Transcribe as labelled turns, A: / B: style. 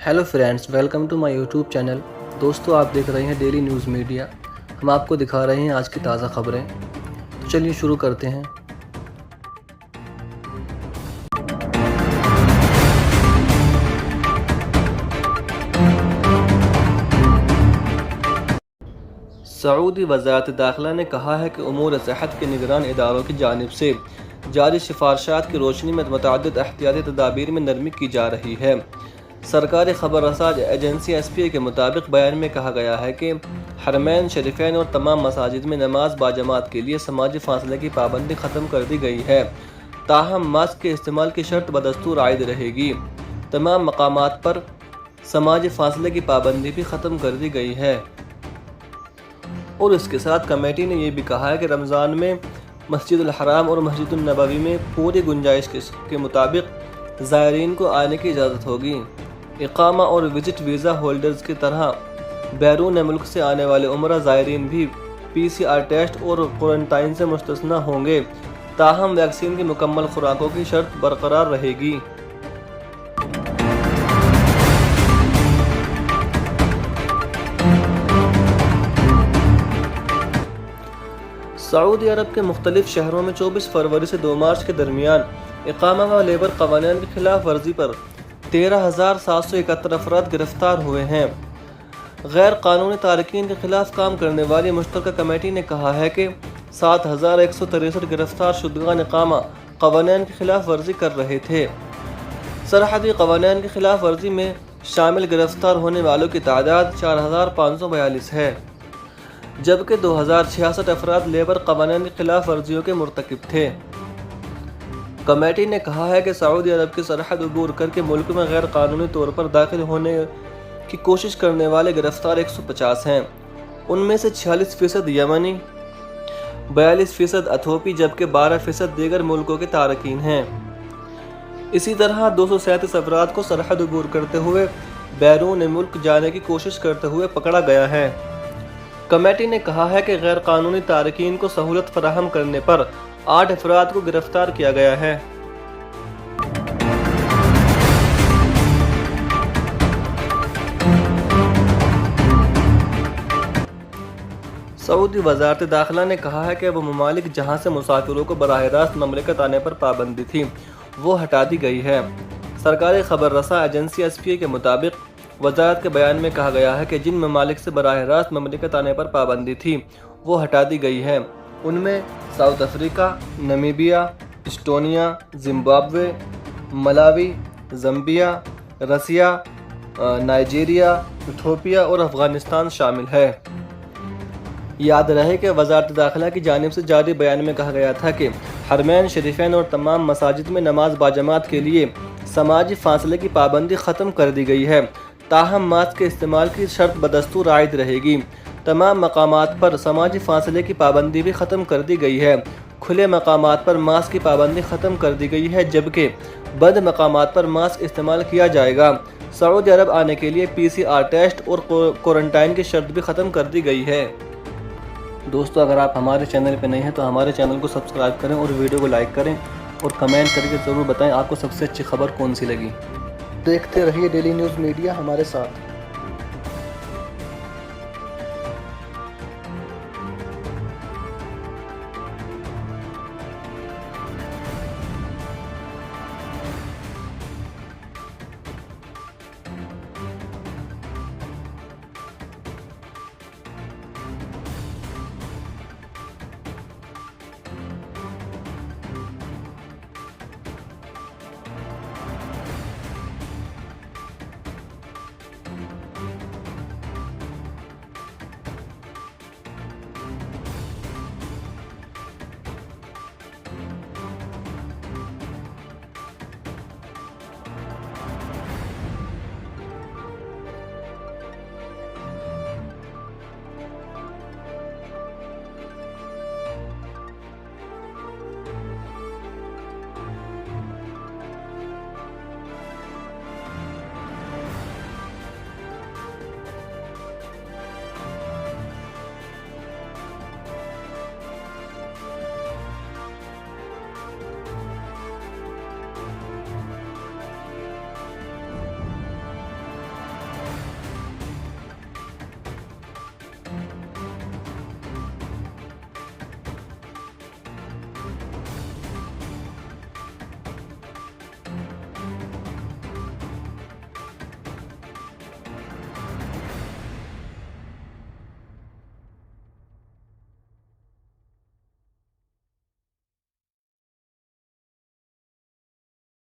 A: Hello friends, welcome to my YouTube channel. दोस्तों, आप देख रहे हैं डेली न्यूज़ मीडिया। हम आपको दिखा रहे हैं आज की ताज़ा खबरें। तो चलिए शुरू करते हैं। सऊदी वज़ारत दाखिला ने कहा है कि उमूर सेहत के निगरान इदारों की जानिब से जारी सिफारिशात की रोशनी में मुतअद्दिद एहतियाती तदाबीर में नरमी की जा रही है। सरकारी खबर रसाज एजेंसी SPA के मुताबिक बयान में कहा गया है कि हरमैन शरीफैन और तमाम मसाजिद में नमाज बाजमात के लिए समाजी फासले की पाबंदी ख़त्म कर दी गई है। ताहम मास्क के इस्तेमाल की शर्त बदस्तूर आयद रहेगी। तमाम मकामात पर समाजी फासले की पाबंदी भी ख़त्म कर दी गई है। और इसके साथ कमेटी ने यह भी कहा है कि रमज़ान में मस्जिदुल हराम और मस्जिदुल नबवी में पूरी गुंजाइश के मुताबिक ज़ायरीन को आने की इजाज़त होगी। इकामा और विजिट वीज़ा होल्डर्स की तरह बैरून मुल्क से आने वाले उम्रा ज़ायरीन भी PCR टेस्ट और क्वारंटाइन से मुस्तस्ना होंगे। ताहम वैक्सीन की मुकम्मल खुराकों की शर्त बरकरार रहेगी। सऊदी अरब के मुख्तलिफ शहरों में 24 फरवरी से 2 मार्च के दरमियान इकामा व लेबर क़वानीन की खिलाफ वर्जी पर 13,771 अफराद गिरफ्तार हुए हैं। गैर कानूनी तारकीन के खिलाफ काम करने वाली मुश्तरका कमेटी ने कहा है कि 7,163 गिरफ्तार शुदगान इकामा क़वानीन की खिलाफ वर्जी कर रहे थे। सरहदी क़वानीन की खिलाफ वर्जी में शामिल गिरफ्तार होने वालों की तादाद 4,542 है, जबकि 2,066 अफराद लेबर क़वानीन की खिलाफ वर्जियों के मुर्तकिब थे। कमेटी ने कहा है कि सऊदी अरब की सरहद अबूर करके मुल्क में गैर कानूनी तौर पर दाखिल होने की कोशिश करने वाले गिरफ्तार 150 हैं। उनमें से 46% यमनी, 42% अथोपी, जबकि 12% दीगर मुल्कों के तारकीन हैं। इसी तरह 237 अफराद को सरहद अबूर करते हुए बैरून मुल्क जाने की कोशिश करते हुए पकड़ा गया है। कमेटी ने कहा है कि गैर कानूनी तारकीन को सहूलत फराहम करने पर 8 अफराद को गिरफ्तार किया गया है। सऊदी वज़ारत दाखिला ने कहा है कि वो ममालिक जहां से मुसाफिरों को बराह रास्त ममलिकत आने पर पाबंदी थी, वो हटा दी गई है। सरकारी खबर रसा एजेंसी SPA के मुताबिक वज़ारत के बयान में कहा गया है कि जिन ममालिक से बराह रास्त ममलिकत आने पर पाबंदी थी, वो हटा दी गई है। उनमें South Africa, Namibia, Estonia, Zimbabwe, Malawi, Zambia, Russia, Nigeria, Ethiopia और अफ़गानिस्तान शामिल है। याद रहे कि वज़ारत दाखिला की जानिब से जारी बयान में कहा गया था कि हरमैन शरीफैन और तमाम मसाजिद में नमाज बाजमात के लिए समाजी फासले की पाबंदी ख़त्म कर दी गई है। ताहम मास्क के इस्तेमाल की शर्त बदस्तूर आयद रहेगी। तमाम मकामात पर समाजी फासले की पाबंदी भी ख़त्म कर दी गई है। खुले मकामात पर मास्क की पाबंदी ख़त्म कर दी गई है, जबकि बंद मकामात पर मास्क इस्तेमाल किया जाएगा। सऊदी अरब आने के लिए PCR टेस्ट और क्वारंटाइन की शर्त भी ख़त्म कर दी गई है। दोस्तों, अगर आप हमारे चैनल पर नए हैं तो हमारे चैनल को सब्सक्राइब करें और वीडियो को लाइक करें और कमेंट करके ज़रूर बताएं आपको सबसे अच्छी खबर कौन सी लगी। देखते रहिए डेली न्यूज़ मीडिया हमारे साथ।